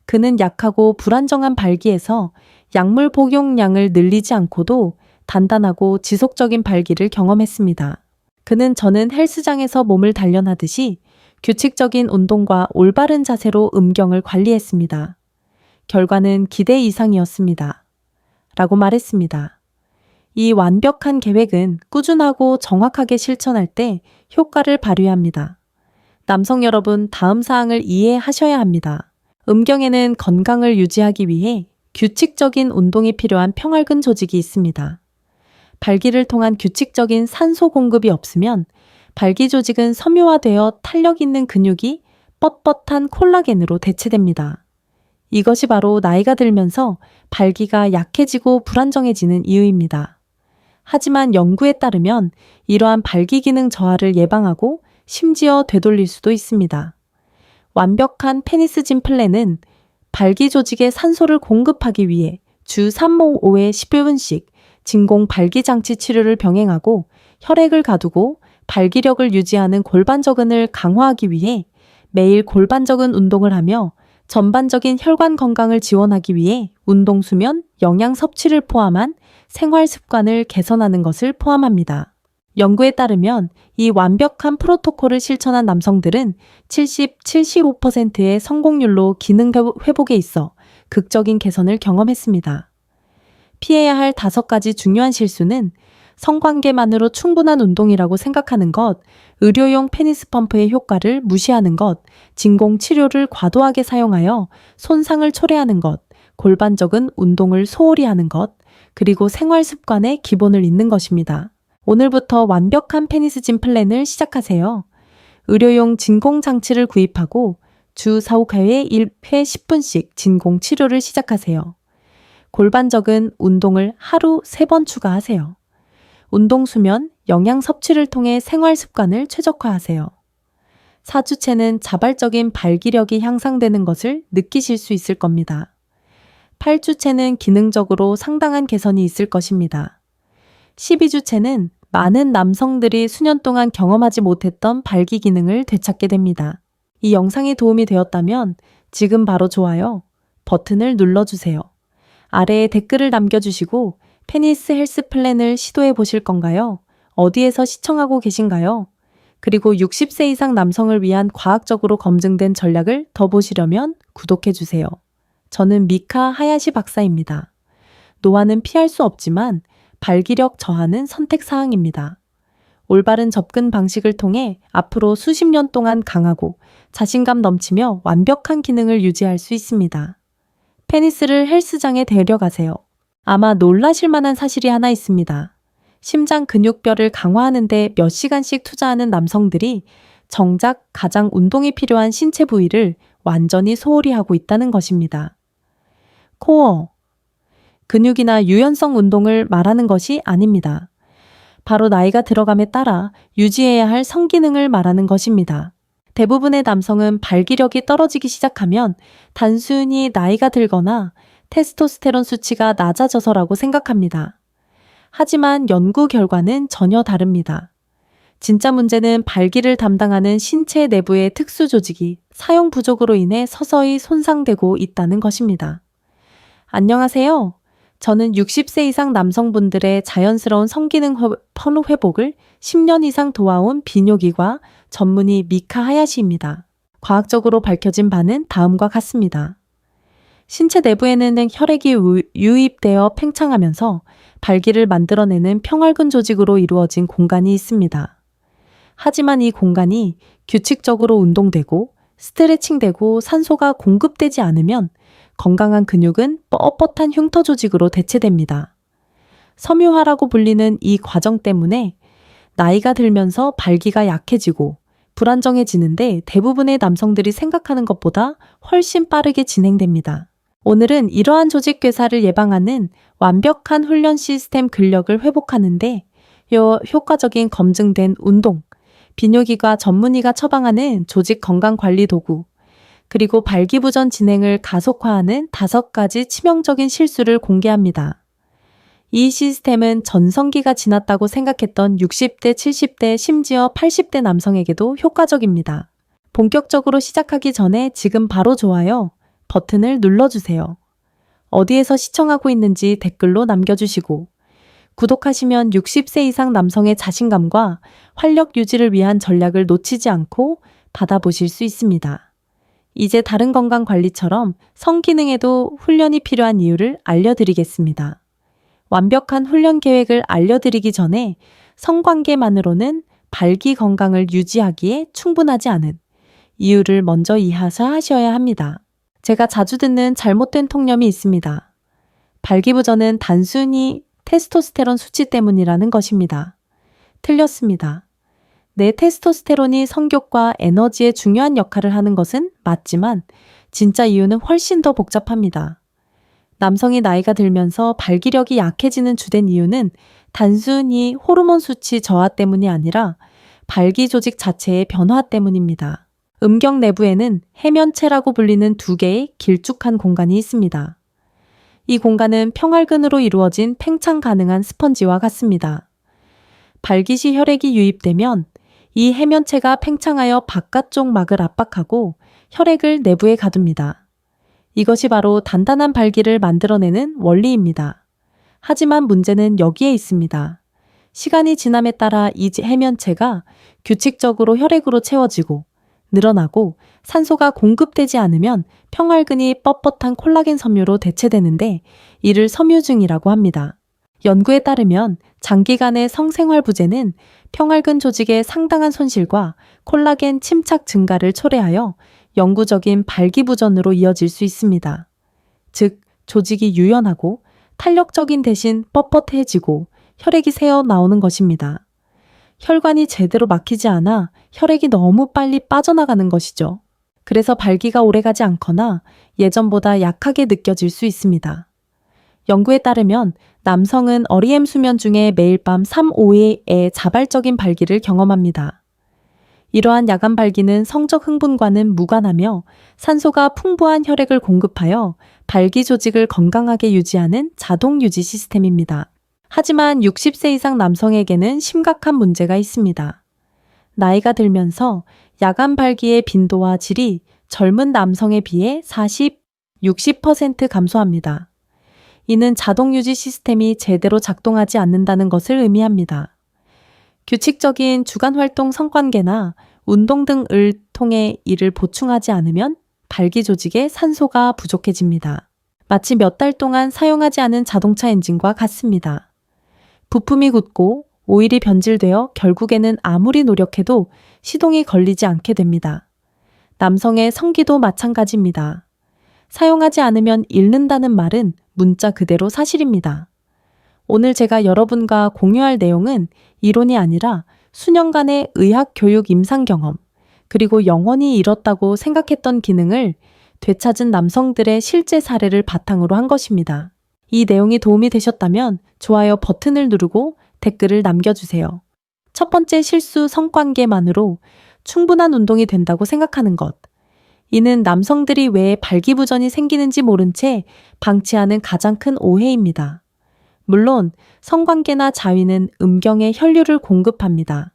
그는 약하고 불안정한 발기에서 약물 복용량을 늘리지 않고도 단단하고 지속적인 발기를 경험했습니다. 그는 저는 헬스장에서 몸을 단련하듯이 규칙적인 운동과 올바른 자세로 음경을 관리했습니다. 결과는 기대 이상이었습니다. 라고 말했습니다. 이 완벽한 계획은 꾸준하고 정확하게 실천할 때 효과를 발휘합니다. 남성 여러분, 다음 사항을 이해하셔야 합니다. 음경에는 건강을 유지하기 위해 규칙적인 운동이 필요한 평활근 조직이 있습니다. 발기를 통한 규칙적인 산소 공급이 없으면 발기 조직은 섬유화되어 탄력 있는 근육이 뻣뻣한 콜라겐으로 대체됩니다. 이것이 바로 나이가 들면서 발기가 약해지고 불안정해지는 이유입니다. 하지만 연구에 따르면 이러한 발기 기능 저하를 예방하고 심지어 되돌릴 수도 있습니다. 완벽한 페니스진 플랜은 발기 조직에 산소를 공급하기 위해 주 3모 5회 10분씩 진공 발기 장치 치료를 병행하고 혈액을 가두고 발기력을 유지하는 골반저근을 강화하기 위해 매일 골반저근 운동을 하며 전반적인 혈관 건강을 지원하기 위해 운동 수면, 영양 섭취를 포함한 생활 습관을 개선하는 것을 포함합니다. 연구에 따르면 이 완벽한 프로토콜을 실천한 남성들은 75%의 성공률로 기능 회복에 있어 극적인 개선을 경험했습니다. 피해야 할 5가지 중요한 실수는 성관계만으로 충분한 운동이라고 생각하는 것, 의료용 페니스 펌프의 효과를 무시하는 것, 진공 치료를 과도하게 사용하여 손상을 초래하는 것, 골반적인 운동을 소홀히 하는 것, 그리고 생활 습관에 기본을 잇는 것입니다. 오늘부터 완벽한 페니스진 플랜을 시작하세요. 의료용 진공 장치를 구입하고 주 4, 5회에 1회 10분씩 진공 치료를 시작하세요. 골반적인 운동을 하루 3번 추가하세요. 운동 수면, 영양 섭취를 통해 생활 습관을 최적화하세요. 4주째는 자발적인 발기력이 향상되는 것을 느끼실 수 있을 겁니다. 8주째는 기능적으로 상당한 개선이 있을 것입니다. 12주째는 많은 남성들이 수년 동안 경험하지 못했던 발기 기능을 되찾게 됩니다. 이 영상이 도움이 되었다면 지금 바로 좋아요 버튼을 눌러주세요. 아래에 댓글을 남겨주시고 페니스 헬스 플랜을 시도해 보실 건가요? 어디에서 시청하고 계신가요? 그리고 60세 이상 남성을 위한 과학적으로 검증된 전략을 더 보시려면 구독해 주세요. 저는 미카 하야시 박사입니다. 노화는 피할 수 없지만 발기력 저하는 선택사항입니다. 올바른 접근 방식을 통해 앞으로 수십 년 동안 강하고 자신감 넘치며 완벽한 기능을 유지할 수 있습니다. 페니스를 헬스장에 데려가세요. 아마 놀라실 만한 사실이 하나 있습니다. 심장 근육뼈를 강화하는 데 몇 시간씩 투자하는 남성들이 정작 가장 운동이 필요한 신체 부위를 완전히 소홀히 하고 있다는 것입니다. 코어, 근육이나 유연성 운동을 말하는 것이 아닙니다. 바로 나이가 들어감에 따라 유지해야 할 성기능을 말하는 것입니다. 대부분의 남성은 발기력이 떨어지기 시작하면 단순히 나이가 들거나 테스토스테론 수치가 낮아져서라고 생각합니다. 하지만 연구 결과는 전혀 다릅니다. 진짜 문제는 발기를 담당하는 신체 내부의 특수 조직이 사용 부족으로 인해 서서히 손상되고 있다는 것입니다. 안녕하세요. 저는 60세 이상 남성분들의 자연스러운 성기능 회복을 10년 이상 도와온 비뇨기과 전문의 미카 하야시입니다. 과학적으로 밝혀진 바는 다음과 같습니다. 신체 내부에는 혈액이 유입되어 팽창하면서 발기를 만들어내는 평활근 조직으로 이루어진 공간이 있습니다. 하지만 이 공간이 규칙적으로 운동되고 스트레칭되고 산소가 공급되지 않으면 건강한 근육은 뻣뻣한 흉터 조직으로 대체됩니다. 섬유화라고 불리는 이 과정 때문에 나이가 들면서 발기가 약해지고 불안정해지는데 대부분의 남성들이 생각하는 것보다 훨씬 빠르게 진행됩니다. 오늘은 이러한 조직 괴사를 예방하는 완벽한 훈련 시스템 근력을 회복하는데 효과적인 검증된 운동, 비뇨기과 전문의가 처방하는 조직 건강 관리 도구, 그리고 발기부전 진행을 가속화하는 5가지 치명적인 실수를 공개합니다. 이 시스템은 전성기가 지났다고 생각했던 60대, 70대, 심지어 80대 남성에게도 효과적입니다. 본격적으로 시작하기 전에 지금 바로 좋아요 버튼을 눌러주세요. 어디에서 시청하고 있는지 댓글로 남겨주시고, 구독하시면 60세 이상 남성의 자신감과 활력 유지를 위한 전략을 놓치지 않고 받아보실 수 있습니다. 이제 다른 건강관리처럼 성기능에도 훈련이 필요한 이유를 알려드리겠습니다. 완벽한 훈련 계획을 알려드리기 전에 성관계만으로는 발기 건강을 유지하기에 충분하지 않은 이유를 먼저 이해하셔야 합니다. 제가 자주 듣는 잘못된 통념이 있습니다. 발기부전은 단순히 테스토스테론 수치 때문이라는 것입니다. 틀렸습니다. 내 테스토스테론이 성욕과 에너지에 중요한 역할을 하는 것은 맞지만 진짜 이유는 훨씬 더 복잡합니다. 남성이 나이가 들면서 발기력이 약해지는 주된 이유는 단순히 호르몬 수치 저하 때문이 아니라 발기 조직 자체의 변화 때문입니다. 음경 내부에는 해면체라고 불리는 2개의 길쭉한 공간이 있습니다. 이 공간은 평활근으로 이루어진 팽창 가능한 스펀지와 같습니다. 발기 시 혈액이 유입되면 이 해면체가 팽창하여 바깥쪽 막을 압박하고 혈액을 내부에 가둡니다. 이것이 바로 단단한 발기를 만들어내는 원리입니다. 하지만 문제는 여기에 있습니다. 시간이 지남에 따라 이 해면체가 규칙적으로 혈액으로 채워지고 늘어나고 산소가 공급되지 않으면 평활근이 뻣뻣한 콜라겐 섬유로 대체되는데 이를 섬유증이라고 합니다. 연구에 따르면 장기간의 성생활 부재는 평활근 조직의 상당한 손실과 콜라겐 침착 증가를 초래하여 영구적인 발기부전으로 이어질 수 있습니다. 즉, 조직이 유연하고 탄력적인 대신 뻣뻣해지고 혈액이 새어 나오는 것입니다. 혈관이 제대로 막히지 않아 혈액이 너무 빨리 빠져나가는 것이죠. 그래서 발기가 오래가지 않거나 예전보다 약하게 느껴질 수 있습니다. 연구에 따르면 남성은 REM 수면 중에 매일 밤 3-5회의 자발적인 발기를 경험합니다. 이러한 야간 발기는 성적 흥분과는 무관하며 산소가 풍부한 혈액을 공급하여 발기 조직을 건강하게 유지하는 자동 유지 시스템입니다. 하지만 60세 이상 남성에게는 심각한 문제가 있습니다. 나이가 들면서 야간 발기의 빈도와 질이 젊은 남성에 비해 60% 감소합니다. 이는 자동 유지 시스템이 제대로 작동하지 않는다는 것을 의미합니다. 규칙적인 주간 활동 성관계나 운동 등을 통해 이를 보충하지 않으면 발기 조직에 산소가 부족해집니다. 마치 몇 달 동안 사용하지 않은 자동차 엔진과 같습니다. 부품이 굳고 오일이 변질되어 결국에는 아무리 노력해도 시동이 걸리지 않게 됩니다. 남성의 성기도 마찬가지입니다. 사용하지 않으면 잃는다는 말은 문자 그대로 사실입니다. 오늘 제가 여러분과 공유할 내용은 이론이 아니라 수년간의 의학 교육 임상 경험, 그리고 영원히 잃었다고 생각했던 기능을 되찾은 남성들의 실제 사례를 바탕으로 한 것입니다. 이 내용이 도움이 되셨다면 좋아요 버튼을 누르고 댓글을 남겨주세요. 첫 번째 실수, 성관계만으로 충분한 운동이 된다고 생각하는 것. 이는 남성들이 왜 발기부전이 생기는지 모른 채 방치하는 가장 큰 오해입니다. 물론 성관계나 자위는 음경에 혈류를 공급합니다.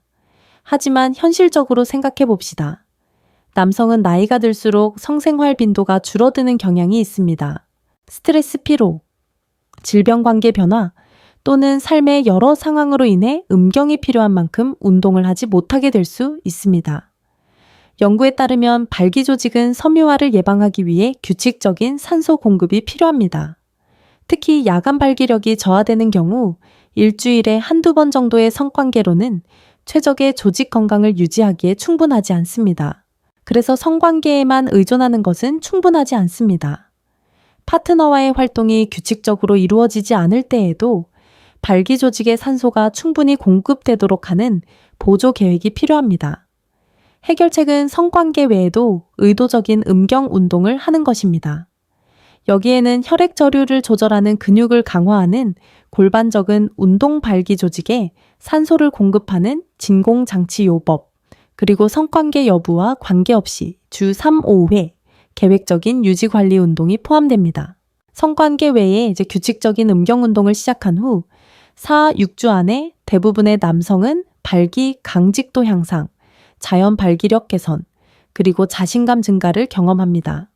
하지만 현실적으로 생각해 봅시다. 남성은 나이가 들수록 성생활 빈도가 줄어드는 경향이 있습니다. 스트레스 피로, 질병 관계 변화 또는 삶의 여러 상황으로 인해 음경이 필요한 만큼 운동을 하지 못하게 될 수 있습니다. 연구에 따르면 발기조직은 섬유화를 예방하기 위해 규칙적인 산소 공급이 필요합니다. 특히 야간 발기력이 저하되는 경우 일주일에 한두 번 정도의 성관계로는 최적의 조직 건강을 유지하기에 충분하지 않습니다. 그래서 성관계에만 의존하는 것은 충분하지 않습니다. 파트너와의 활동이 규칙적으로 이루어지지 않을 때에도 발기조직의 산소가 충분히 공급되도록 하는 보조 계획이 필요합니다. 해결책은 성관계 외에도 의도적인 음경 운동을 하는 것입니다. 여기에는 혈액 저류를 조절하는 근육을 강화하는 골반적인 운동 발기 조직에 산소를 공급하는 진공장치요법, 그리고 성관계 여부와 관계없이 주 3, 5회 계획적인 유지관리 운동이 포함됩니다. 성관계 외에 규칙적인 음경 운동을 시작한 후 4, 6주 안에 대부분의 남성은 발기 강직도 향상, 자연 발기력 개선, 그리고 자신감 증가를 경험합니다.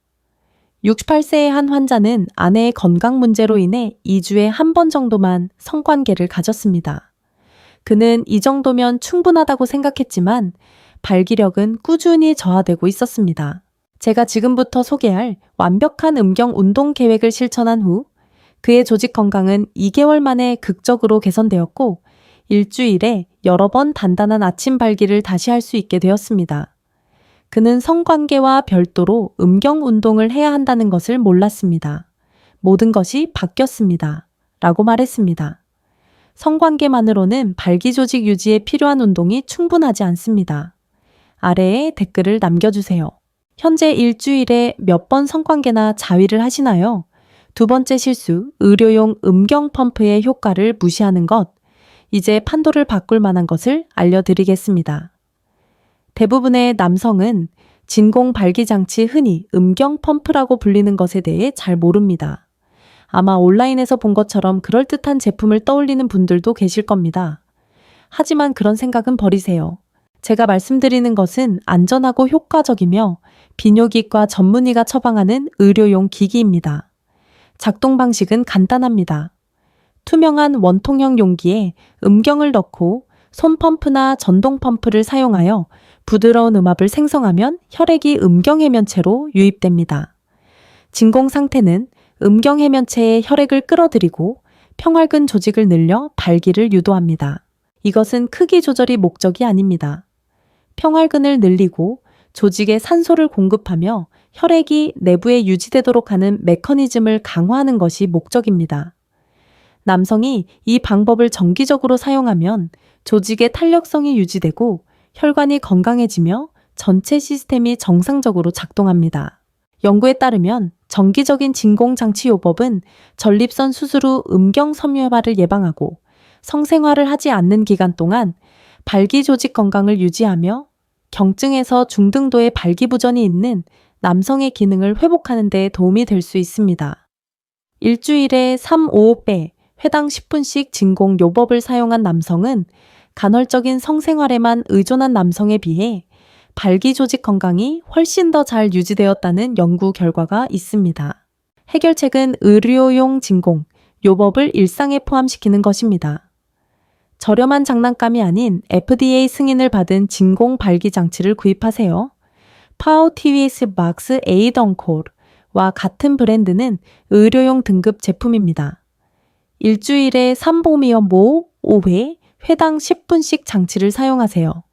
68세의 한 환자는 아내의 건강 문제로 인해 2주에 한 번 정도만 성관계를 가졌습니다. 그는 이 정도면 충분하다고 생각했지만 발기력은 꾸준히 저하되고 있었습니다. 제가 지금부터 소개할 완벽한 음경 운동 계획을 실천한 후 그의 조직 건강은 2개월 만에 극적으로 개선되었고 일주일에 여러 번 단단한 아침 발기를 다시 할 수 있게 되었습니다. 그는 성관계와 별도로 음경 운동을 해야 한다는 것을 몰랐습니다. 모든 것이 바뀌었습니다. 라고 말했습니다. 성관계만으로는 발기조직 유지에 필요한 운동이 충분하지 않습니다. 아래에 댓글을 남겨주세요. 현재 일주일에 몇 번 성관계나 자위를 하시나요? 두 번째 실수, 의료용 음경 펌프의 효과를 무시하는 것. 이제 판도를 바꿀 만한 것을 알려드리겠습니다. 대부분의 남성은 진공 발기장치, 흔히 음경 펌프라고 불리는 것에 대해 잘 모릅니다. 아마 온라인에서 본 것처럼 그럴듯한 제품을 떠올리는 분들도 계실 겁니다. 하지만 그런 생각은 버리세요. 제가 말씀드리는 것은 안전하고 효과적이며 비뇨기과 전문의가 처방하는 의료용 기기입니다. 작동 방식은 간단합니다. 투명한 원통형 용기에 음경을 넣고 손펌프나 전동펌프를 사용하여 부드러운 음압을 생성하면 혈액이 음경해면체로 유입됩니다. 진공 상태는 음경해면체에 혈액을 끌어들이고 평활근 조직을 늘려 발기를 유도합니다. 이것은 크기 조절이 목적이 아닙니다. 평활근을 늘리고 조직에 산소를 공급하며 혈액이 내부에 유지되도록 하는 메커니즘을 강화하는 것이 목적입니다. 남성이 이 방법을 정기적으로 사용하면 조직의 탄력성이 유지되고 혈관이 건강해지며 전체 시스템이 정상적으로 작동합니다. 연구에 따르면 정기적인 진공장치요법은 전립선 수술 후 음경 섬유화를 예방하고 성생활을 하지 않는 기간 동안 발기 조직 건강을 유지하며 경증에서 중등도의 발기부전이 있는 남성의 기능을 회복하는 데 도움이 될 수 있습니다. 일주일에 3, 5배 회당 10분씩 진공 요법을 사용한 남성은 간헐적인 성생활에만 의존한 남성에 비해 발기 조직 건강이 훨씬 더 잘 유지되었다는 연구 결과가 있습니다. 해결책은 의료용 진공 요법을 일상에 포함시키는 것입니다. 저렴한 장난감이 아닌 FDA 승인을 받은 진공 발기 장치를 구입하세요. 파워 TVS 박스 에이던콜과 같은 브랜드는 의료용 등급 제품입니다. 일주일에 3보미엄 모 5회 회당 10분씩 장치를 사용하세요.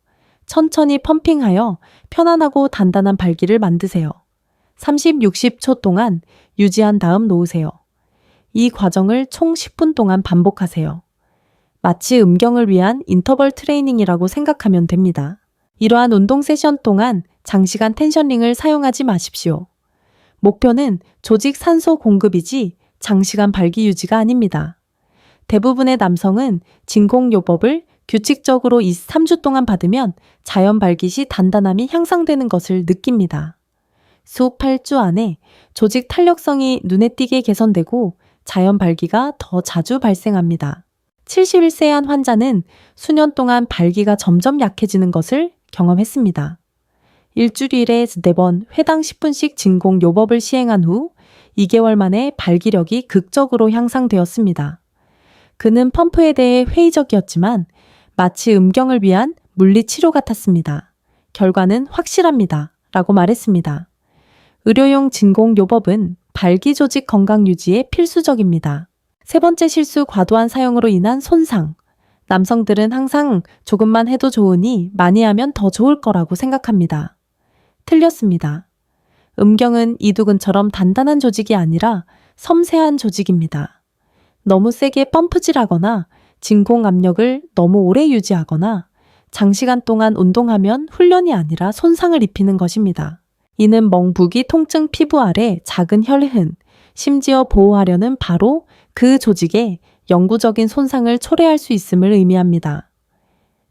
천천히 펌핑하여 편안하고 단단한 발기를 만드세요. 30, 60초 동안 유지한 다음 놓으세요. 이 과정을 총 10분 동안 반복하세요. 마치 음경을 위한 인터벌 트레이닝이라고 생각하면 됩니다. 이러한 운동 세션 동안 장시간 텐셔닝을 사용하지 마십시오. 목표는 조직 산소 공급이지 장시간 발기 유지가 아닙니다. 대부분의 남성은 진공요법을 규칙적으로 2-3주 동안 받으면 자연 발기 시 단단함이 향상되는 것을 느낍니다. 수 8주 안에 조직 탄력성이 눈에 띄게 개선되고 자연 발기가 더 자주 발생합니다. 71세의 한 환자는 수년 동안 발기가 점점 약해지는 것을 경험했습니다. 일주일에 4번 회당 10분씩 진공 요법을 시행한 후 2개월 만에 발기력이 극적으로 향상되었습니다. 그는 펌프에 대해 회의적이었지만 마치 음경을 위한 물리치료 같았습니다. 결과는 확실합니다. 라고 말했습니다. 의료용 진공 요법은 발기 조직 건강 유지에 필수적입니다. 세 번째 실수, 과도한 사용으로 인한 손상. 남성들은 항상 조금만 해도 좋으니 많이 하면 더 좋을 거라고 생각합니다. 틀렸습니다. 음경은 이두근처럼 단단한 조직이 아니라 섬세한 조직입니다. 너무 세게 펌프질하거나 진공 압력을 너무 오래 유지하거나 장시간 동안 운동하면 훈련이 아니라 손상을 입히는 것입니다. 이는 멍부기, 통증, 피부 아래 작은 혈흔, 심지어 보호하려는 바로 그 조직에 영구적인 손상을 초래할 수 있음을 의미합니다.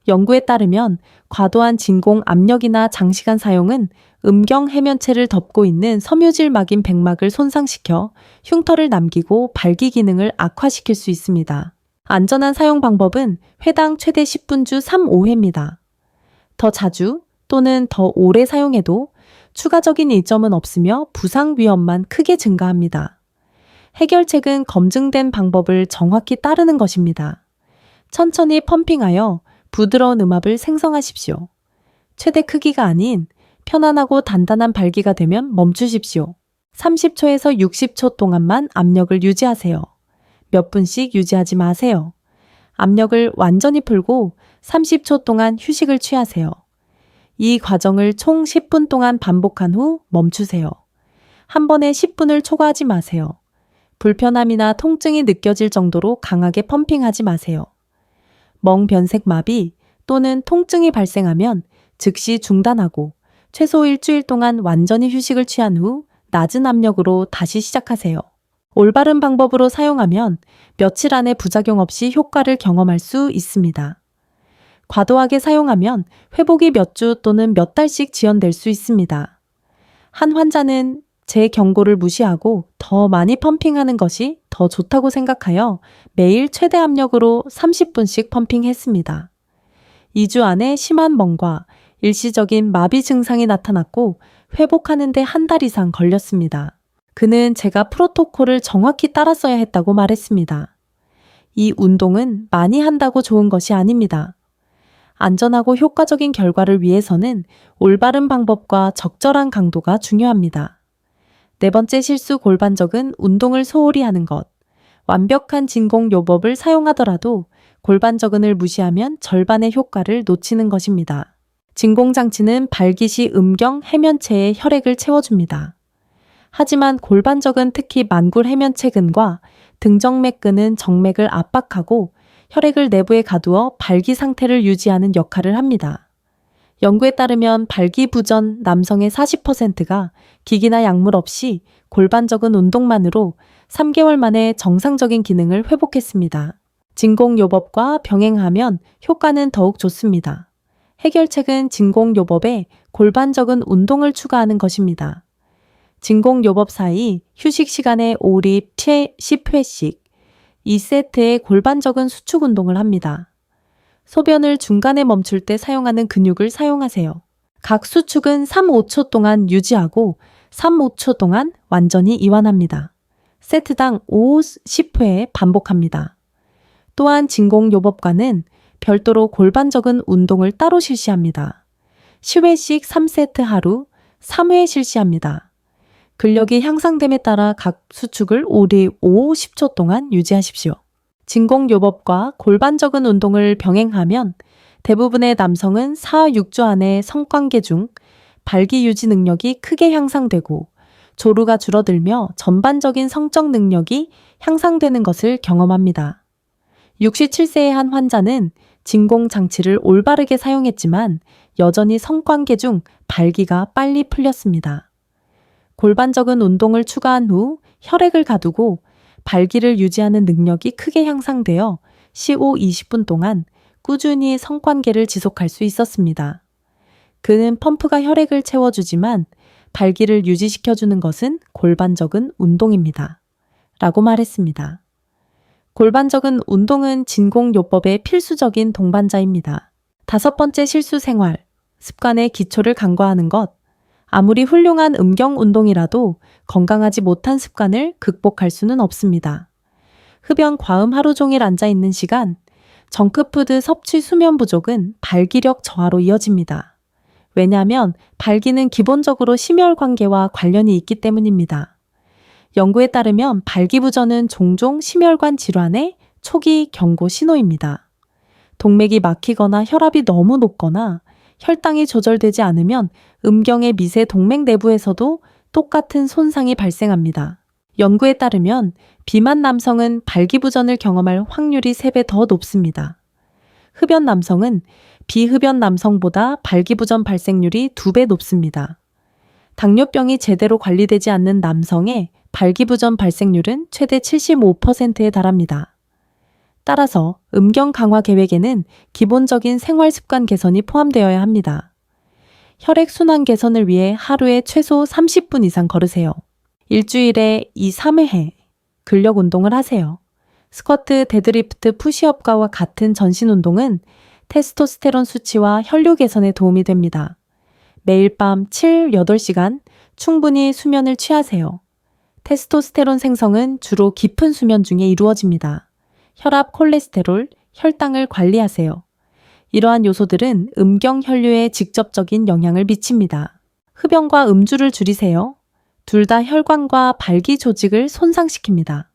연구에 따르면 과도한 진공 압력이나 장시간 사용은 음경 해면체를 덮고 있는 섬유질막인 백막을 손상시켜 흉터를 남기고 발기 기능을 악화시킬 수 있습니다. 안전한 사용 방법은 회당 최대 10분 주 3, 5회입니다. 더 자주 또는 더 오래 사용해도 추가적인 이점은 없으며 부상 위험만 크게 증가합니다. 해결책은 검증된 방법을 정확히 따르는 것입니다. 천천히 펌핑하여 부드러운 음압을 생성하십시오. 최대 크기가 아닌 편안하고 단단한 발기가 되면 멈추십시오. 30초에서 60초 동안만 압력을 유지하세요. 몇 분씩 유지하지 마세요. 압력을 완전히 풀고 30초 동안 휴식을 취하세요. 이 과정을 총 10분 동안 반복한 후 멈추세요. 한 번에 10분을 초과하지 마세요. 불편함이나 통증이 느껴질 정도로 강하게 펌핑하지 마세요. 멍변색 마비 또는 통증이 발생하면 즉시 중단하고 최소 일주일 동안 완전히 휴식을 취한 후 낮은 압력으로 다시 시작하세요. 올바른 방법으로 사용하면 며칠 안에 부작용 없이 효과를 경험할 수 있습니다. 과도하게 사용하면 회복이 몇 주 또는 몇 달씩 지연될 수 있습니다. 한 환자는 제 경고를 무시하고 더 많이 펌핑하는 것이 더 좋다고 생각하여 매일 최대 압력으로 30분씩 펌핑했습니다. 2주 안에 심한 멍과 일시적인 마비 증상이 나타났고 회복하는데 한 달 이상 걸렸습니다. 그는 제가 프로토콜을 정확히 따랐어야 했다고 말했습니다. 이 운동은 많이 한다고 좋은 것이 아닙니다. 안전하고 효과적인 결과를 위해서는 올바른 방법과 적절한 강도가 중요합니다. 네 번째 실수, 골반적은 운동을 소홀히 하는 것. 완벽한 진공 요법을 사용하더라도 골반적은을 무시하면 절반의 효과를 놓치는 것입니다. 진공장치는 발기 시 음경 해면체에 혈액을 채워줍니다. 하지만 골반적은 특히 만굴 해면체근과 등정맥근은 정맥을 압박하고 혈액을 내부에 가두어 발기 상태를 유지하는 역할을 합니다. 연구에 따르면 발기부전 남성의 40%가 기기나 약물 없이 골반적은 운동만으로 3개월 만에 정상적인 기능을 회복했습니다. 진공요법과 병행하면 효과는 더욱 좋습니다. 해결책은 진공요법에 골반적은 운동을 추가하는 것입니다. 진공요법 사이 휴식 시간에 5립 10회씩 2세트의 골반적은 수축 운동을 합니다. 소변을 중간에 멈출 때 사용하는 근육을 사용하세요. 각 수축은 3, 5초 동안 유지하고 3, 5초 동안 완전히 이완합니다. 세트당 5, 10회 반복합니다. 또한 진공요법과는 별도로 골반적은 운동을 따로 실시합니다. 10회씩 3세트 하루 3회 실시합니다. 근력이 향상됨에 따라 각 수축을 5, 10초 동안 유지하십시오. 진공요법과 골반적은 운동을 병행하면 대부분의 남성은 4, 6주 안에 성관계 중 발기 유지 능력이 크게 향상되고 조루가 줄어들며 전반적인 성적 능력이 향상되는 것을 경험합니다. 67세의 한 환자는 진공장치를 올바르게 사용했지만 여전히 성관계 중 발기가 빨리 풀렸습니다. 골반적은 운동을 추가한 후 혈액을 가두고 발기를 유지하는 능력이 크게 향상되어 15, 20분 동안 꾸준히 성관계를 지속할 수 있었습니다. 그는 펌프가 혈액을 채워주지만 발기를 유지시켜주는 것은 골반적은 운동입니다. 라고 말했습니다. 골반적인 운동은 진공요법의 필수적인 동반자입니다. 5번째 실수 생활, 습관의 기초를 간과하는 것. 아무리 훌륭한 음경 운동이라도 건강하지 못한 습관을 극복할 수는 없습니다. 흡연 과음 하루 종일 앉아 있는 시간, 정크푸드 섭취 수면 부족은 발기력 저하로 이어집니다. 왜냐하면 발기는 기본적으로 심혈관계와 관련이 있기 때문입니다. 연구에 따르면 발기부전은 종종 심혈관 질환의 초기 경고 신호입니다. 동맥이 막히거나 혈압이 너무 높거나 혈당이 조절되지 않으면 음경의 미세 동맥 내부에서도 똑같은 손상이 발생합니다. 연구에 따르면 비만 남성은 발기부전을 경험할 확률이 3배 더 높습니다. 흡연 남성은 비흡연 남성보다 발기부전 발생률이 2배 높습니다. 당뇨병이 제대로 관리되지 않는 남성의 발기부전 발생률은 최대 75%에 달합니다. 따라서 음경 강화 계획에는 기본적인 생활 습관 개선이 포함되어야 합니다. 혈액순환 개선을 위해 하루에 최소 30분 이상 걸으세요. 일주일에 2, 3회 근력 운동을 하세요. 스쿼트, 데드리프트, 푸시업과 같은 전신 운동은 테스토스테론 수치와 혈류 개선에 도움이 됩니다. 매일 밤 7, 8시간 충분히 수면을 취하세요. 테스토스테론 생성은 주로 깊은 수면 중에 이루어집니다. 혈압, 콜레스테롤, 혈당을 관리하세요. 이러한 요소들은 음경 혈류에 직접적인 영향을 미칩니다. 흡연과 음주를 줄이세요. 둘 다 혈관과 발기 조직을 손상시킵니다.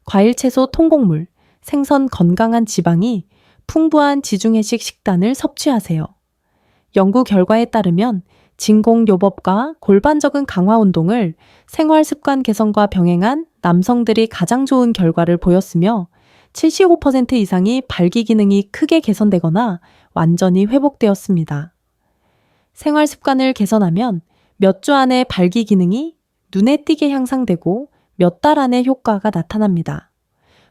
과일, 채소, 통곡물, 생선, 건강한 지방이 풍부한 지중해식 식단을 섭취하세요. 연구 결과에 따르면 진공요법과 골반적인 강화 운동을 생활 습관 개선과 병행한 남성들이 가장 좋은 결과를 보였으며 75% 이상이 발기 기능이 크게 개선되거나 완전히 회복되었습니다. 생활 습관을 개선하면 몇 주 안에 발기 기능이 눈에 띄게 향상되고 몇 달 안에 효과가 나타납니다.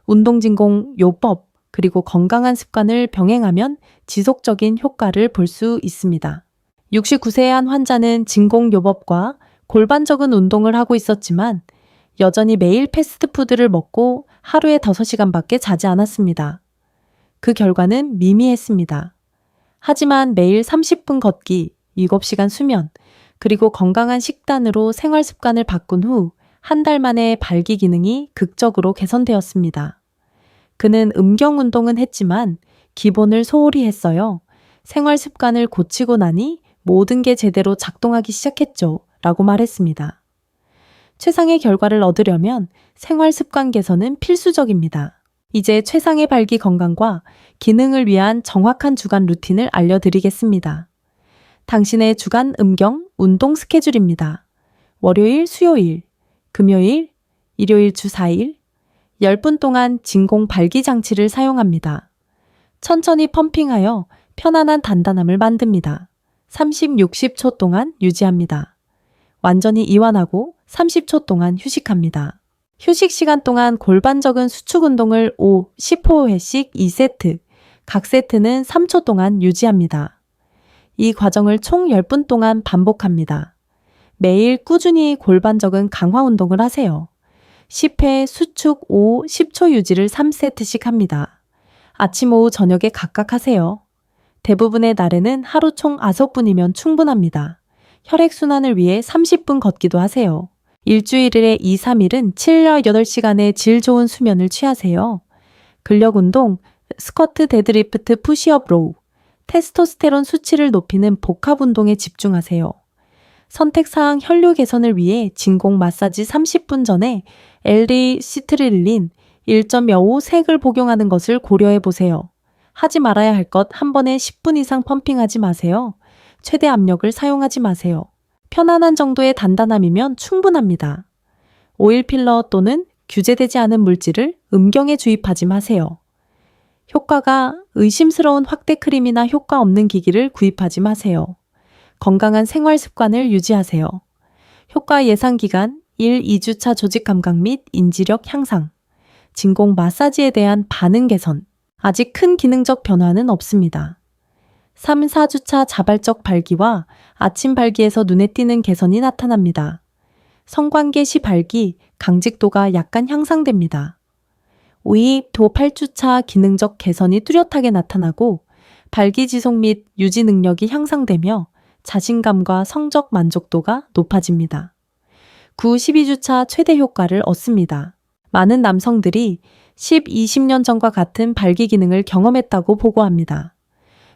운동진공 요법 그리고 건강한 습관을 병행하면 지속적인 효과를 볼 수 있습니다. 69세에 한 환자는 진공요법과 골반적인 운동을 하고 있었지만 여전히 매일 패스트푸드를 먹고 하루에 5시간밖에 자지 않았습니다. 그 결과는 미미했습니다. 하지만 매일 30분 걷기, 7시간 수면, 그리고 건강한 식단으로 생활 습관을 바꾼 후 한 달 만에 발기 기능이 극적으로 개선되었습니다. 그는 음경 운동은 했지만 기본을 소홀히 했어요. 생활 습관을 고치고 나니 모든 게 제대로 작동하기 시작했죠. 라고 말했습니다. 최상의 결과를 얻으려면 생활 습관 개선은 필수적입니다. 이제 최상의 발기 건강과 기능을 위한 정확한 주간 루틴을 알려드리겠습니다. 당신의 주간 음경 운동 스케줄입니다. 월요일, 수요일, 금요일, 일요일 주 4일, 10분 동안 진공 발기 장치를 사용합니다. 천천히 펌핑하여 편안한 단단함을 만듭니다. 30, 60초 동안 유지합니다. 완전히 이완하고 30초 동안 휴식합니다. 휴식 시간 동안 골반적인 수축 운동을 5, 10호회씩 2세트, 각 세트는 3초 동안 유지합니다. 이 과정을 총 10분 동안 반복합니다. 매일 꾸준히 골반적인 강화 운동을 하세요. 10회 수축 5, 10초 유지를 3세트씩 합니다. 아침, 오후, 저녁에 각각 하세요. 대부분의 날에는 하루 총 5분이면 충분합니다. 혈액순환을 위해 30분 걷기도 하세요. 일주일에 2, 3일은 7, 8시간의 질 좋은 수면을 취하세요. 근력 운동, 스쿼트, 데드리프트, 푸시업, 로우, 테스토스테론 수치를 높이는 복합 운동에 집중하세요. 선택사항 혈류 개선을 위해 진공 마사지 30분 전에 엘리시트릴린 1.25 색을 복용하는 것을 고려해 보세요. 하지 말아야 할 것 한 번에 10분 이상 펌핑하지 마세요. 최대 압력을 사용하지 마세요. 편안한 정도의 단단함이면 충분합니다. 오일 필러 또는 규제되지 않은 물질을 음경에 주입하지 마세요. 효과가 의심스러운 확대 크림이나 효과 없는 기기를 구입하지 마세요. 건강한 생활 습관을 유지하세요. 효과 예상 기간 1, 2주차 조직 감각 및 인지력 향상, 진공 마사지에 대한 반응 개선, 아직 큰 기능적 변화는 없습니다. 3, 4주차 자발적 발기와 아침 발기에서 눈에 띄는 개선이 나타납니다. 성관계 시 발기, 강직도가 약간 향상됩니다. 5위, 8주차 기능적 개선이 뚜렷하게 나타나고 발기 지속 및 유지 능력이 향상되며 자신감과 성적 만족도가 높아집니다. 9, 12주차 최대 효과를 얻습니다. 많은 남성들이 10, 20년 전과 같은 발기 기능을 경험했다고 보고합니다.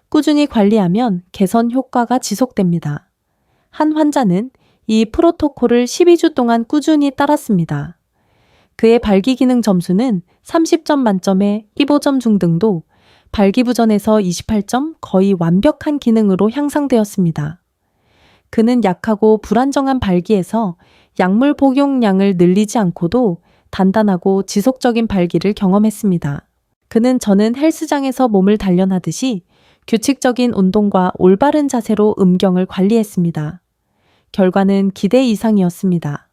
꾸준히 관리하면 개선 효과가 지속됩니다. 한 환자는 이 프로토콜을 12주 동안 꾸준히 따랐습니다. 그의 발기 기능 점수는 30점 만점에 15점 중등도, 발기부전에서 28점, 거의 완벽한 기능으로 향상되었습니다. 그는 약하고 불안정한 발기에서 약물 복용량을 늘리지 않고도 단단하고 지속적인 발기를 경험했습니다. 그는 저는 헬스장에서 몸을 단련하듯이 규칙적인 운동과 올바른 자세로 음경을 관리했습니다. 결과는 기대 이상이었습니다.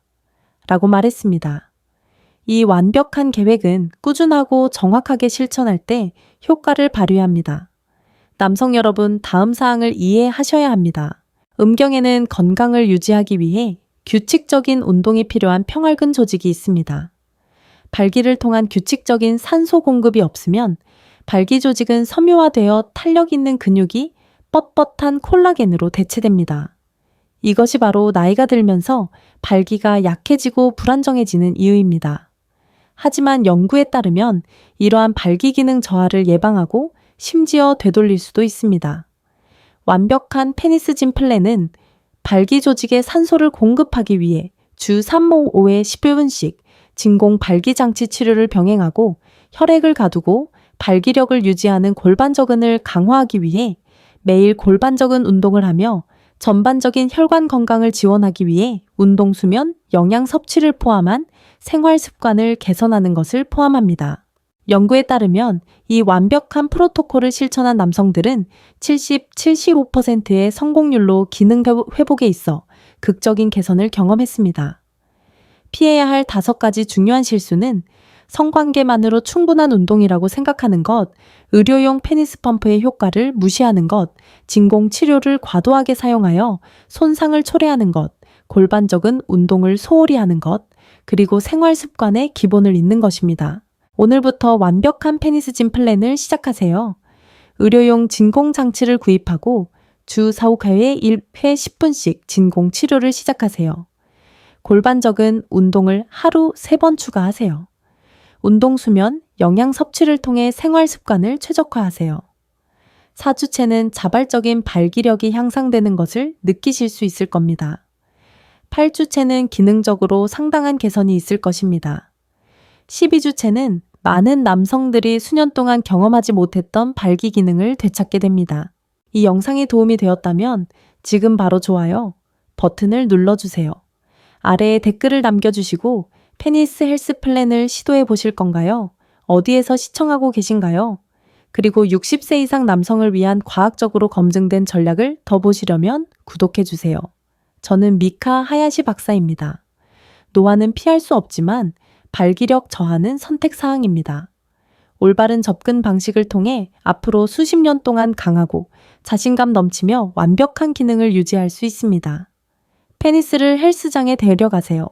라고 말했습니다. 이 완벽한 계획은 꾸준하고 정확하게 실천할 때 효과를 발휘합니다. 남성 여러분, 다음 사항을 이해하셔야 합니다. 음경에는 건강을 유지하기 위해 규칙적인 운동이 필요한 평활근 조직이 있습니다. 발기를 통한 규칙적인 산소 공급이 없으면 발기 조직은 섬유화되어 탄력 있는 근육이 뻣뻣한 콜라겐으로 대체됩니다. 이것이 바로 나이가 들면서 발기가 약해지고 불안정해지는 이유입니다. 하지만 연구에 따르면 이러한 발기 기능 저하를 예방하고 심지어 되돌릴 수도 있습니다. 완벽한 페니스진 플랜은 발기 조직에 산소를 공급하기 위해 주 3모 5회 10분씩 진공 발기 장치 치료를 병행하고 혈액을 가두고 발기력을 유지하는 골반저근을 강화하기 위해 매일 골반저근 운동을 하며 전반적인 혈관 건강을 지원하기 위해 운동 수면, 영양 섭취를 포함한 생활 습관을 개선하는 것을 포함합니다. 연구에 따르면 이 완벽한 프로토콜을 실천한 남성들은 75%의 성공률로 기능 회복에 있어 극적인 개선을 경험했습니다. 피해야 할 5가지 중요한 실수는 성관계만으로 충분한 운동이라고 생각하는 것, 의료용 페니스 펌프의 효과를 무시하는 것, 진공 치료를 과도하게 사용하여 손상을 초래하는 것, 골반적인 운동을 소홀히 하는 것, 그리고 생활 습관의 기본을 잊는 것입니다. 오늘부터 완벽한 페니스진 플랜을 시작하세요. 의료용 진공 장치를 구입하고 주 4, 5회에 1회 10분씩 진공 치료를 시작하세요. 골반적인 운동을 하루 3번 추가하세요. 운동 수면, 영양 섭취를 통해 생활 습관을 최적화하세요. 4주째는 자발적인 발기력이 향상되는 것을 느끼실 수 있을 겁니다. 8주째는 기능적으로 상당한 개선이 있을 것입니다. 12주째는 많은 남성들이 수년 동안 경험하지 못했던 발기 기능을 되찾게 됩니다. 이 영상이 도움이 되었다면 지금 바로 좋아요 버튼을 눌러주세요. 아래에 댓글을 남겨주시고 페니스 헬스 플랜을 시도해 보실 건가요? 어디에서 시청하고 계신가요? 그리고 60세 이상 남성을 위한 과학적으로 검증된 전략을 더 보시려면 구독해 주세요. 저는 미카 하야시 박사입니다. 노화는 피할 수 없지만 발기력 저하는 선택사항입니다. 올바른 접근 방식을 통해 앞으로 수십 년 동안 강하고 자신감 넘치며 완벽한 기능을 유지할 수 있습니다. 페니스를 헬스장에 데려가세요.